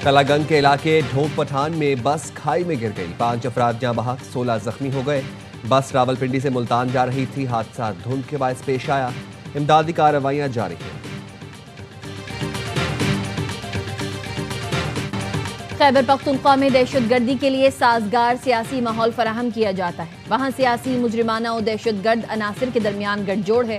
कलागंग के इलाके ढोक पठान में बस खाई में गिर गई। 5 अफराद जहां बहक 16 जख्मी हो गए। बस रावलपिंडी से मुल्तान जा रही थी। हादसा धुंध के बायस पेश आया। इमदादी कार्रवाइयां जारी हैं। खैबर पख्तूनख्वा में दहशतगर्दी के लिए साजगार सियासी माहौल फराहम किया जाता है। वहाँ सियासी मुजरिमाना और दहशतगर्द अनासिर के दरमियान गठजोड़ है।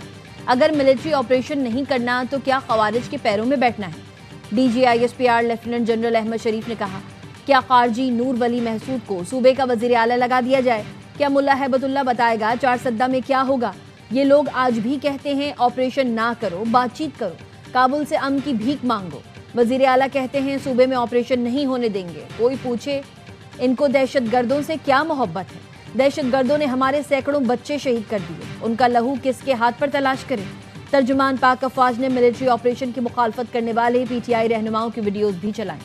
अगर मिलिट्री ऑपरेशन नहीं करना तो क्या खवारिज के पैरों में बैठना है। DGISPR लेफ्टिनेंट जनरल अहमद शरीफ ने कहा, क्या खारजी नूर वली महसूद को सूबे का वजीर आला लगा दिया जाए। क्या मुल्ला हैबतुल्ला बताएगा चारसद्दा में क्या होगा। ये लोग आज भी कहते हैं ऑपरेशन ना करो, बातचीत करो, काबुल से अमन की भीख मांगो। वजीर आला कहते हैं सूबे में ऑपरेशन नहीं होने देंगे। कोई पूछे इनको दहशतगर्दों से क्या मोहब्बत है। दहशतगर्दों ने हमारे सैकड़ों बच्चे शहीद कर दिए। उनका लहू किसके हाथ पर तलाश करें। तर्जुमान पाक अफवाज ने मिलिट्री ऑपरेशन की मुखालफत करने वाले PTI रहनुमाओं की वीडियोज भी चलाई।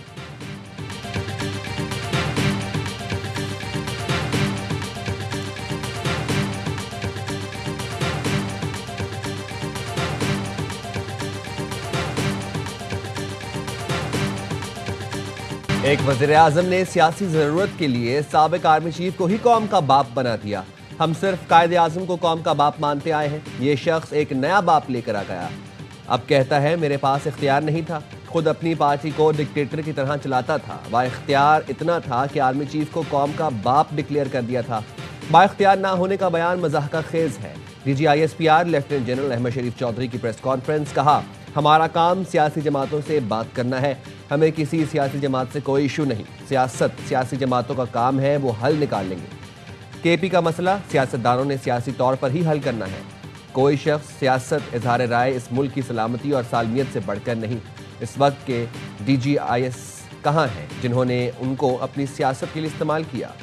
एक वज़ीर आज़म ने सियासी जरूरत के लिए साबिक आर्मी चीफ को ही कौम का बाप बना दिया। हम सिर्फ कायदे आज़म को कौम का बाप मानते आए हैं। ये शख्स एक नया बाप लेकर आ गया। अब कहता है मेरे पास इख्तियार नहीं था। खुद अपनी पार्टी को डिक्टेटर की तरह चलाता था। बाइख्तियार इतना था कि आर्मी चीफ को कौम का बाप डिक्लेयर कर दिया था। बाइख्तियार ना होने का बयान मज़ाहका खेज है। DGISPR लेफ्टिनेंट जनरल अहमद शरीफ चौधरी की प्रेस कॉन्फ्रेंस। कहा, हमारा काम सियासी जमातों से बात करना है। हमें किसी सियासी जमात से कोई इशू नहीं। सियासत सियासी जमातों का काम है, वो हल निकाल लेंगे। KP का मसला सियासतदानों ने सियासी तौर पर ही हल करना है। कोई शख्स सियासत इजहार राय इस मुल्क की सलामती और सालमियत से बढ़कर नहीं। इस वक्त के DGIS कहाँ हैं जिन्होंने उनको अपनी सियासत के लिए इस्तेमाल किया।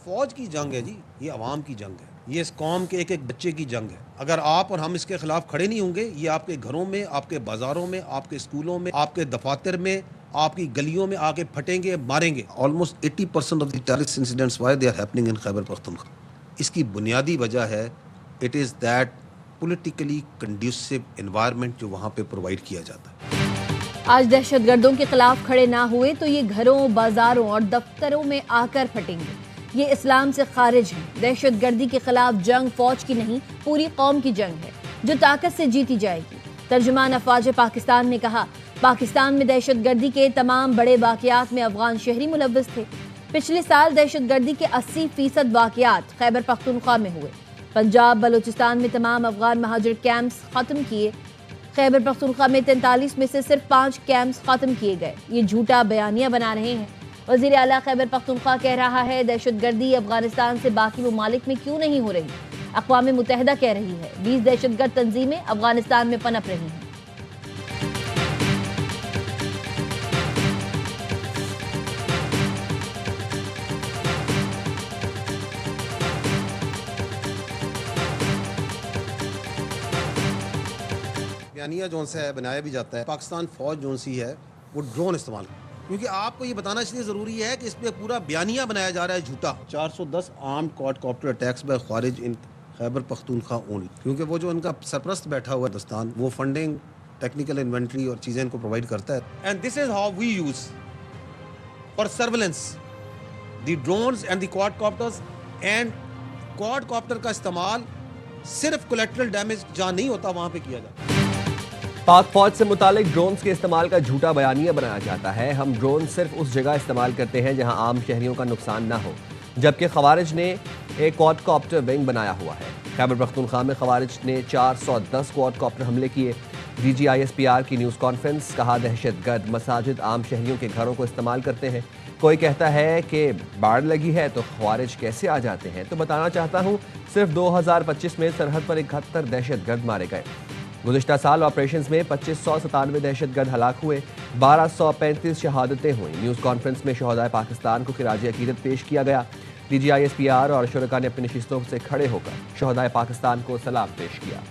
फौज की जंग है जी, ये अवाम की जंग है। ये इस कौम के एक एक बच्चे की जंग है। अगर आप और हम इसके खिलाफ खड़े नहीं होंगे, ये आपके घरों में, आपके बाजारों में, आपके स्कूलों में, आपके दफातर में, आपकी गलियों में आके फटेंगे, मारेंगे। Almost 80% of the terrorist incidents why they are happening in Khyber Pakhtunkhwa. इसकी बुनियादी वजह है it is that politically conducive environment जो वहाँ पे प्रोवाइड किया जाता है। आज दहशतगर्दों के खिलाफ खड़े ना हुए तो ये घरों, बाजारों और दफ्तरों में आकर फटेंगे। ये इस्लाम से खारिज है। दहशतगर्दी के खिलाफ जंग फौज की नहीं, पूरी कौम की जंग है जो ताकत से जीती जाएगी। तर्जुमान अफवाज पाकिस्तान ने कहा, पाकिस्तान में दहशतगर्दी के तमाम बड़े वाक़यात में अफगान शहरी मुलव्वस थे। पिछले साल दहशतगर्दी के 80% वाक़यात खैबर पख्तूनख्वा में हुए। पंजाब, बलूचिस्तान में तमाम अफगान महाजिर कैंप्स ख़त्म किए। खैबर पख्तूनख्वा में 43 में से सिर्फ 5 कैंप्स ख़त्म किए गए। ये झूठा बयानिया बना रहे हैं। वज़ीर आला खैबर पख्तूनख्वा कह रहा है दहशतगर्दी अफगानिस्तान से बाकी ममालिक में क्यों नहीं हो रही। अक़वाम मुत्तहिदा कह रही है 20 दहशतगर्द तंजीमें अफगानिस्तान में पनप रही हैं। बयानिया जोन से है बनाया भी जाता है। पाकिस्तान फौज जोन सी है वो ड्रोन इस्तेमाल, क्योंकि आपको ये बताना इसलिए ज़रूरी है कि इस पर पूरा बयानिया बनाया जा रहा है झूठा। 410 आर्म्ड क्वाडकॉप्टर अटैक्स बाय खारिज इन खैबर पख्तूनख्वा ओनली, क्योंकि वो जो इनका सरपरस्त बैठा हुआ है हिंदुस्तान, वो फंडिंग, टेक्निकल इन्वेंट्री और चीज़ें इनको प्रोवाइड करता है। And this is how we use for surveillance the drones and the quadcopters. And quadcopter का इस्तेमाल सिर्फ कोलेक्ट्रल डैमेज जहाँ नहीं होता वहाँ पे किया जाता है। पाक फौज से मुतालिक ड्रोन्स के इस्तेमाल का झूठा बयानिया बनाया जाता है। हम ड्रोन सिर्फ उस जगह इस्तेमाल करते हैं जहां आम शहरियों का नुकसान ना हो, जबकि खवारिज ने एक क्वाडकॉप्टर विंग बनाया हुआ है। खैबर पख्तूनख्वा में खवारिज ने 410 क्वाडकॉप्टर हमले किए। DGISPR की न्यूज़ कॉन्फ्रेंस। कहा, दहशतगर्द मसाजिद, आम शहरियों के घरों को इस्तेमाल करते हैं। कोई कहता है कि बाढ़ लगी है तो खवारिज कैसे आ जाते हैं, तो बताना चाहता हूँ सिर्फ 2025 में सरहद पर 71 दहशतगर्द मारे गए। गुज़िश्ता साल ऑपरेशंस में 2597 दहशतगर्द हलाक हुए। 1235 शहादतें हुई। न्यूज़ कॉन्फ्रेंस में शहदाए पाकिस्तान को खिराज अकीदत पेश किया गया। DGISPR और शुरका ने अपनी नशिस्तों से खड़े होकर शहदाए पाकिस्तान को सलाम पेश किया।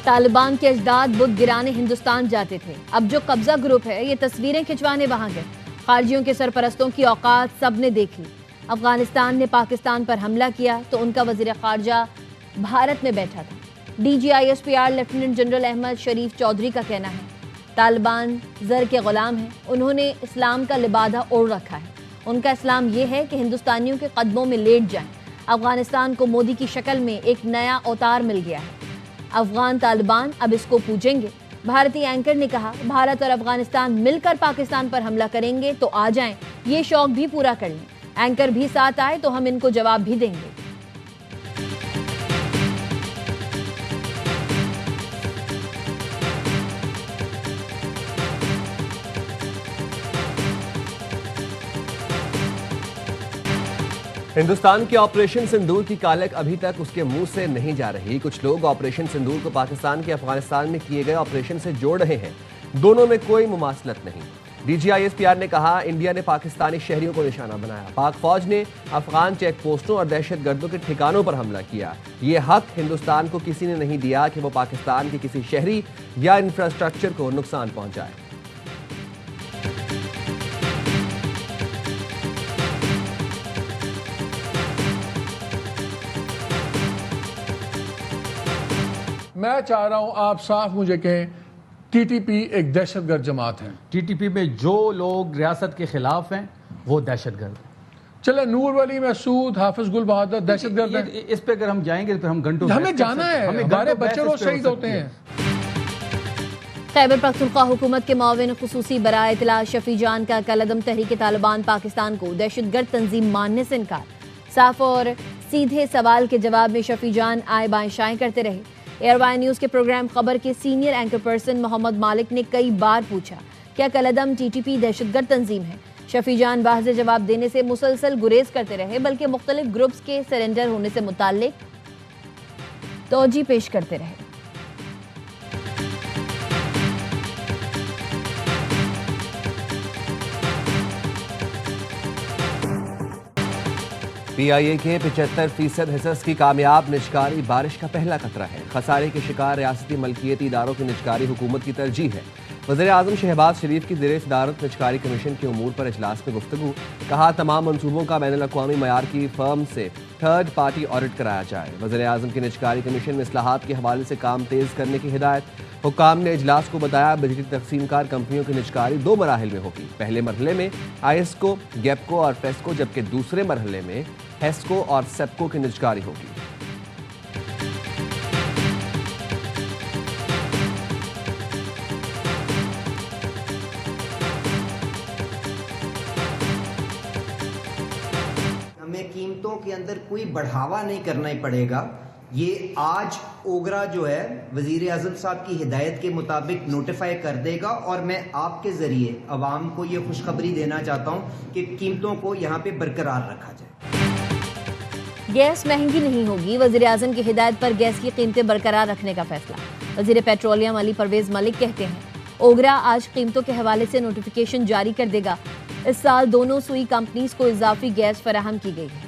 तालिबान के अजदाद बुत गिराने हिंदुस्तान जाते थे, अब जो कब्जा ग्रुप है ये तस्वीरें खिंचवाने वहां गए। खारजियों के सरपरस्तों की औकात सबने देख ली। अफगानिस्तान ने पाकिस्तान पर हमला किया तो उनका वजीर खारजा भारत में बैठा था। DGISPR लेफ्टिनेंट जनरल अहमद शरीफ चौधरी का कहना है तालिबान जर के गुलाम हैं, उन्होंने इस्लाम का लिबादा ओढ़ रखा है। उनका इस्लाम ये है कि हिंदुस्तानियों के कदमों में लेट जाएं। अफगानिस्तान को मोदी की शक्ल में एक नया अवतार मिल गया है। अफगान तालिबान अब इसको पूजेंगे। भारतीय एंकर ने कहा भारत और अफगानिस्तान मिलकर पाकिस्तान पर हमला करेंगे तो आ जाएं, ये शौक भी पूरा कर लें। एंकर भी साथ आए तो हम इनको जवाब भी देंगे। हिंदुस्तान के ऑपरेशन सिंदूर की कालक अभी तक उसके मुंह से नहीं जा रही। कुछ लोग ऑपरेशन सिंदूर को पाकिस्तान के अफगानिस्तान में किए गए ऑपरेशन से जोड़ रहे हैं। दोनों में कोई मुमासलत नहीं। DGISPR ने कहा इंडिया ने पाकिस्तानी शहरियों को निशाना बनाया। पाक फौज ने अफगान चेक पोस्टों और दहशतगर्दों के ठिकानों पर हमला किया। ये हक हिंदुस्तान को किसी ने नहीं दिया कि वो पाकिस्तान के किसी शहरी या इंफ्रास्ट्रक्चर को नुकसान पहुंचाए। मैं चाह रहा हूं आप साफ मुझे कहें TTP एक दहशतगर्द जमात है। TTP में जो लोग रियासत के खिलाफ हैं वो दहशतगर्द। चले नूर वली मसूद हाफिज गुल बहादुर दहशतगर्द है। इस पे अगर हम जाएंगे तो फिर हम घंटों हमें जाना है, हमारे बच्चे रोज शहीद होते हैं। खैबर पख्तूनख्वा हुकूमत के मुआविन खुसूसी बराए इत्तला शफी जान का कलअदम तहरीक तालिबान पाकिस्तान को दहशतगर्द तंजीम मानने से इनकार। साफ और सीधे सवाल के जवाब में शफी जान आए बाएं शाएं करते रहे। एयरवाई न्यूज़ के प्रोग्राम खबर के सीनियर एंकर पर्सन मोहम्मद मालिक ने कई बार पूछा क्या कलअदम TTP दहशतगर्द तंजीम है। शफी जान वाज़ेह जवाब देने से मुसलसल गुरेज करते रहे, बल्कि मुख्तलिफ ग्रुप्स के सरेंडर होने से मुताल्लिक तौजी पेश करते रहे। PIA के 75% हिस्स की कामयाब निजकारी बारिश का पहला खतरा है। खसारे के शिकार रियासती मलकियती इदारों की निजकारी हुकूमत की तरजीह है। वज़ीर आज़म शहबाज शरीफ की ज़ेर सदारत निजकारी कमीशन के उमूर पर इजलास में गुफ्तगू। कहा तमाम मनसूबों का बैनुल अक़वामी मयार की फर्म से थर्ड पार्टी ऑडिट कराया जाए। वज़ीर आज़म की निजकारी कमीशन में इस्लाहात के हवाले से काम तेज़ करने की हिदायत। हुक्काम ने इजलास को बताया बिजली तकसीमकार कंपनियों की निजकारी 2 मराहिल में होगी। पहले मरहले में ISCO, गैपको और फेस्को, जबकि दूसरे मरहले में हेस्को और सेप्को की निजकारी होगी। हमें कीमतों के अंदर कोई बढ़ावा नहीं करना ही पड़ेगा। ये आज ओगरा जो है वजीर आज़म साहब की हिदायत के मुताबिक नोटिफाई कर देगा और मैं आपके ज़रिए अवाम को ये खुशखबरी देना चाहता हूँ कि कीमतों को यहाँ पे बरकरार रखा जाए। गैस महंगी नहीं होगी। वज़ीर आज़म की हिदायत पर गैस की कीमतें बरकरार रखने का फैसला। वज़ीर पेट्रोलियम अली परवेज़ मलिक कहते हैं ओगरा आज कीमतों के हवाले से नोटिफिकेशन जारी कर देगा। इस साल दोनों सुई कंपनीज को इजाफी गैस फराहम की गई है।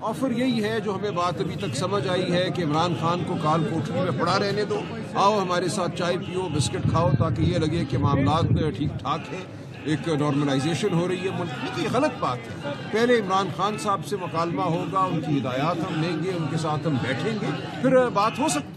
ऑफर यही है जो हमें बात अभी तक समझ आई है कि इमरान खान को काल कोठरी में पड़ा रहने दो, आओ हमारे साथ चाय पियो, बिस्किट खाओ, ताकि ये लगे कि मामलात ठीक ठाक है, एक नॉर्मलाइजेशन हो रही है मुल्क की। गलत बात है। पहले इमरान खान साहब से मुकालमा होगा, उनकी हिदायत हम लेंगे, उनके साथ हम बैठेंगे, फिर बात हो सकती है।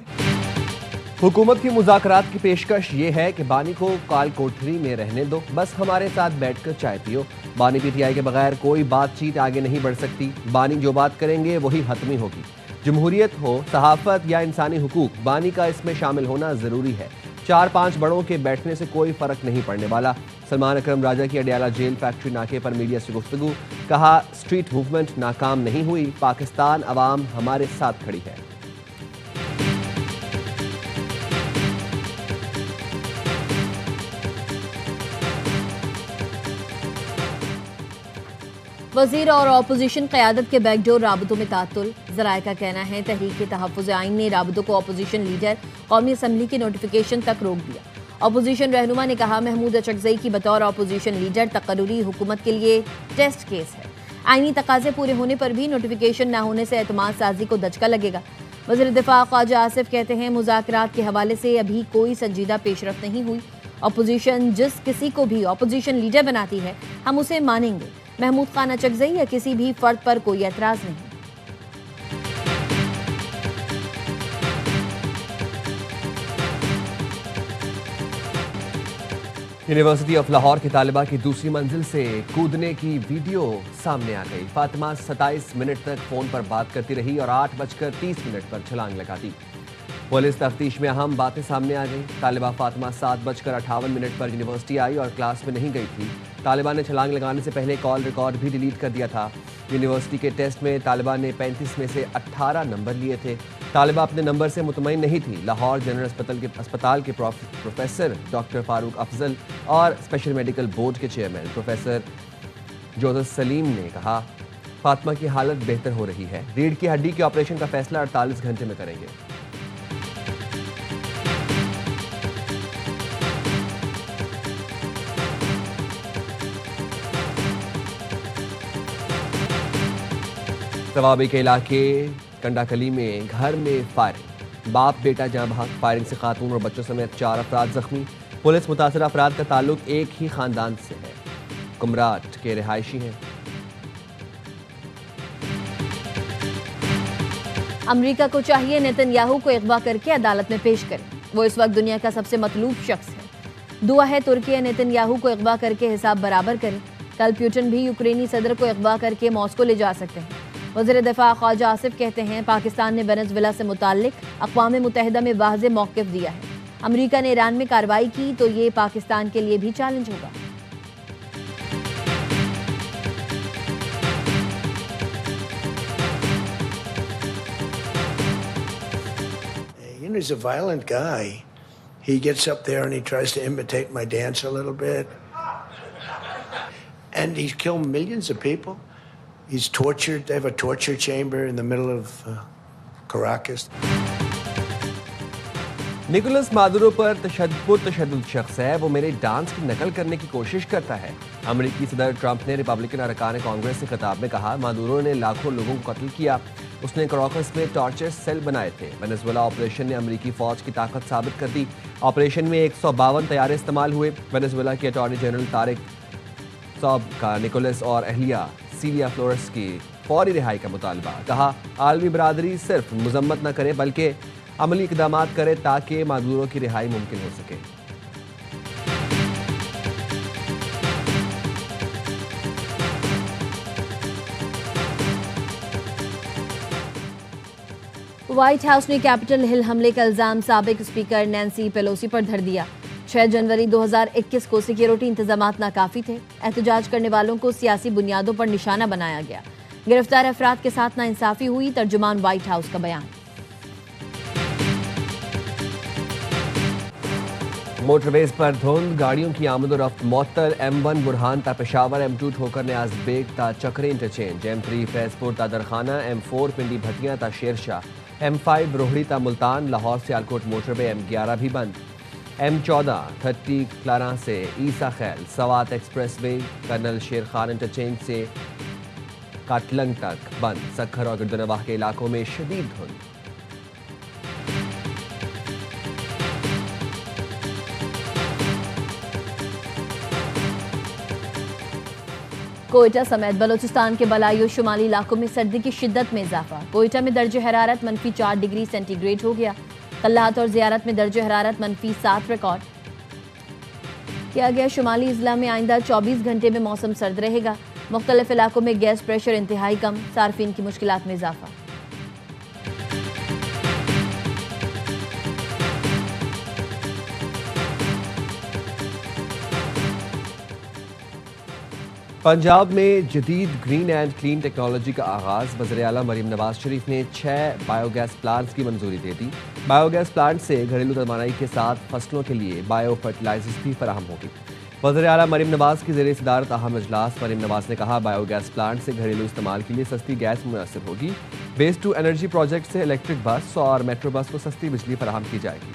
हुकूमत की मुज़ाकरात की पेशकश ये है कि बानी को काल कोठरी में रहने दो, बस हमारे साथ बैठकर चाय पियो। बानी PTI के बगैर कोई बातचीत आगे नहीं बढ़ सकती। बानी जो बात करेंगे वही हतमी होगी। जमहूरियत हो, सहाफ़त या इंसानी हुकूक, बानी का इसमें शामिल होना ज़रूरी है। 4-5 बड़ों के बैठने से कोई फ़र्क नहीं पड़ने वाला। सलमान अकरम राजा की अडियाला जेल फैक्ट्री नाके पर मीडिया से गुफ्तगू। कहा स्ट्रीट मूवमेंट नाकाम नहीं हुई, पाकिस्तान अवाम हमारे साथ खड़ी है। वज़ीर और अपोजिशन क़यादत के बैकडोर राबतों में तातुल। ज़राए का कहना है तहरीक तहफ़्फ़ुज़ आइन ने राबतों को अपोजिशन लीडर कौमी असम्बली के नोटिफिकेशन तक रोक दिया। अपोजिशन रहनुमा ने कहा महमूद अचकज़ई की बतौर अपोजिशन लीडर तक़र्रुरी हुकूमत के लिए टेस्ट केस है। आईनी तकाजे पूरे होने पर भी नोटिफिकेशन न होने से एतमाद साजी को दचका लगेगा। वज़ीर दिफा ख्वाजा आसिफ कहते हैं, मुज़ाकरात के हवाले से अभी कोई संजीदा पेशरफ्त नहीं हुई। अपोजिशन जिस किसी को भी अपोजिशन लीडर बनाती है हम उसे मानेंगे। महमूद खान अचकज़ई या किसी भी फर्द पर कोई एतराज़ नहीं। यूनिवर्सिटी ऑफ लाहौर की तालिबा की दूसरी मंजिल से कूदने की वीडियो सामने आ गई। फातिमा 27 मिनट तक फोन पर बात करती रही और 8:30 पर छलांग लगा दी। पुलिस तफ्तीश में अहम बातें सामने आ गई। तालिबा फातिमा 7:58 पर यूनिवर्सिटी आई और क्लास में नहीं गई थी। तालिबा ने छलांग लगाने से पहले कॉल रिकॉर्ड भी डिलीट कर दिया था। यूनिवर्सिटी के टेस्ट में तालिबा ने 35 में से 18 नंबर लिए थे। तालिबा अपने नंबर से मुतमईन नहीं थी। लाहौर जनरल अस्पताल के प्रोफेसर डॉक्टर फारूक अफजल और स्पेशल मेडिकल बोर्ड के चेयरमैन प्रोफेसर जोसेफ सलीम ने कहा, फातिमा की हालत बेहतर हो रही है। रीढ़ की हड्डी के ऑपरेशन का फैसला 48 घंटे में करेंगे। तवाबी के इलाके कंडाकली में घर में फायरिंग, बाप बेटा जहां भाग। फायरिंग से खातून और बच्चों समेत 4 अफराद जख्मी। पुलिस मुतासर अफराद का ताल्लुक एक ही खानदान से है, कुमराट के रिहायशी हैं। अमेरिका को चाहिए नेतन्याहू को अगवा करके अदालत में पेश करें। वो इस वक्त दुनिया का सबसे मतलूब शख्स है। दुआ है तुर्की नेतन्याहू को अगवा करके हिसाब बराबर करें। कल पुतिन भी यूक्रेनी सदर को अगवा करके मॉस्को ले जा सकते हैं। वज़ीर दिफा ख्वाजा आसिफ कहते हैं, पाकिस्तान ने वेनेजुएला से मुताल्लिक अक़वाम मुत्तहिदा में वाज़ेह मौक़िफ़ दिया है। अमेरिका ने ईरान में कार्रवाई की तो ये पाकिस्तान के लिए भी चैलेंज होगा। You know, he's a violent guy. He gets up there and he tries to imitate my dance a little bit. And he's killed millions of people. He's tortured. They have a torture chamber in the middle of Caracas. Nicolas Maduro पर तशद्दुद शख्स है। वो मेरे dance की नकल करने की कोशिश करता है। अमेरिकी सदर ट्रंप ने रिपब्लिकन अरकान कांग्रेस से खिताब में कहा, मादुरो ने लाखों लोगों को कत्ल किया। उसने कराकस में टॉर्चर सेल बनाए थे। वेनेजुएला ऑपरेशन ने अमेरिकी फौज की ताकत साबित कर दी। ऑपरेशन में 152 तैयारे इस्तेमाल हुए। वेनेजुएला के अटॉर्नी जनरल तारिक साहब का निकोलस और अहलिया सीलिया फ्लोरेस की फौरी रिहाई का मुतालबा। कहा, आलमी बरादरी सिर्फ मजम्मत न करे बल्कि अमली इकदाम करे ताकि मादुरो की रिहाई मुमकिन हो सके। व्हाइट हाउस ने कैपिटल हिल हमले का इल्जाम साबिक स्पीकर नैंसी पेलोसी पर धर दिया। 6 जनवरी 2021 को सिक्योरिटी इंतजामात नाकाफी थे। एहतजाज करने वालों को सियासी बुनियादों पर निशाना बनाया गया। गिरफ्तार अफराद के साथ नाइंसाफी हुई। तर्जुमान व्हाइट हाउस का बयान। मोटरवेज पर धुंध, गाड़ियों की आमदोरफ्त मअतल। M1 बुरहान ता पेशावर, M2 ठोकर न्याज बेग ता चक्रे इंटरचेंज, M3 फैजपुर ता दरखाना, M4 पिंडी भटियां ता शेरशाह, M5 रोहड़ी ता मुल्तान। लाहौर से सियालकोट मोटरवे M11 भी बंद। M14 30 क्लारा से ईसा खैल, सवात एक्सप्रेसवे कर्नल शेर खान इंटरचेंज से काटलंग तक बंद। सक्खर और गिरदनवाह के इलाकों में शदीद धुंध। कोयटा समेत बलोचिस्तान के बलाई और शुमाली इलाकों में सर्दी की शिद्दत में इजाफा। कोयटा में दर्जे हरारत -4 डिग्री सेंटीग्रेड हो गया। कल्लाहत और ज़ियारत में दर्जे हरारत -7 रिकॉर्ड किया गया। शुमाली इजला में आइंदा 24 घंटे में मौसम सर्द रहेगा। मुख्तलिफ इलाकों में गैस प्रेशर इंतहाई कम, सार्फिन की मुश्किलात में इजाफा। पंजाब में जदीद ग्रीन एंड क्लीन टेक्नोलॉजी का आगाज। वज़ीर आला मरीम नवाज शरीफ ने 6 बायोगैस प्लांट्स की मंजूरी दे दी। बायोगैस प्लांट से घरेलू तवानाई के साथ फसलों के लिए बायो फर्टिलाइजर्स भी फराहम होगी। वज़ीर आला मरीम नवाज की ज़ेर सदारत अहम इजलास। मरीम नवाज ने कहा, बायोगैस प्लांट से घरेलू इस्तेमाल के लिए सस्ती गैस मुयसर होगी। वेस्ट टू एनर्जी प्रोजेक्ट से इलेक्ट्रिक बस और मेट्रो बस को सस्ती बिजली फराहम की जाएगी।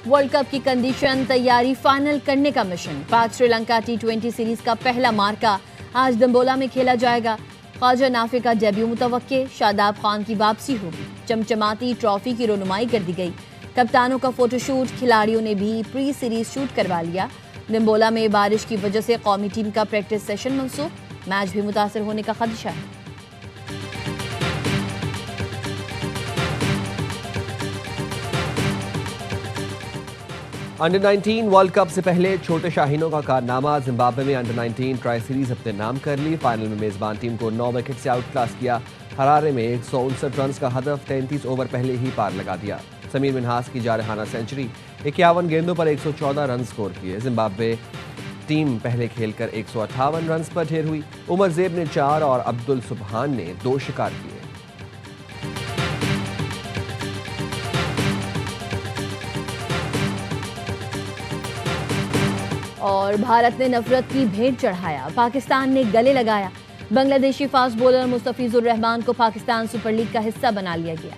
वर्ल्ड कप की कंडीशन तैयारी फाइनल करने का मिशन। पाक श्रीलंका T20 सीरीज का पहला मार्का आज दंबोला में खेला जाएगा। ख्वाजा नाफे का डेब्यू मुतवक्के, शादाब खान की वापसी होगी। चमचमाती ट्रॉफी की रोनुमाई कर दी गई। कप्तानों का फोटोशूट, खिलाड़ियों ने भी प्री सीरीज शूट करवा लिया। दंबोला में बारिश की वजह से कौमी टीम का प्रैक्टिस सेशन मंसूख, मैच भी मुतासर होने का खदशा है। अंडर 19 वर्ल्ड कप से पहले छोटे शाहीनों का कारनामा। जिम्बाब्वे में अंडर 19 ट्राई सीरीज अपने नाम कर ली। फाइनल में मेजबान टीम को 9 विकेट से आउट क्लास किया। हरारे में 159 रन का हदफ 33 ओवर पहले ही पार लगा दिया। समीर मिन्हास की जारहाना सेंचुरी, 51 गेंदों पर 114 रन स्कोर किए। जिम्बाब्वे टीम पहले खेलकर 158 रन पर ढेर हुई। उमर जेब ने 4 और अब्दुल सुबहान ने 2 शिकार किए। और भारत ने नफरत की भेंट चढ़ाया, पाकिस्तान ने गले लगाया। बांग्लादेशी फास्ट बॉलर मुस्तफिजुर रहमान को पाकिस्तान सुपर लीग का हिस्सा बना लिया गया।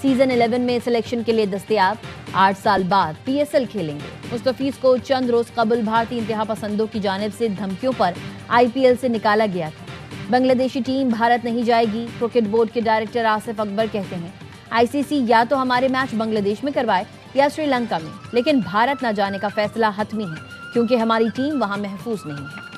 सीजन 11 में सिलेक्शन के लिए दस्तयाब, 8 साल बाद PSL खेलेंगे। मुस्तफिज को चंद रोज कबल भारतीय इंतहा पसंदों की जानिब से धमकियों पर IPL से निकाला गया था। बांग्लादेशी टीम भारत नहीं जाएगी। क्रिकेट बोर्ड के डायरेक्टर आसिफ अकबर कहते हैं, ICC या तो हमारे मैच बांग्लादेश में करवाए या श्रीलंका में, लेकिन भारत न जाने का फैसला हतमी है क्योंकि हमारी टीम वहां महफूज नहीं है।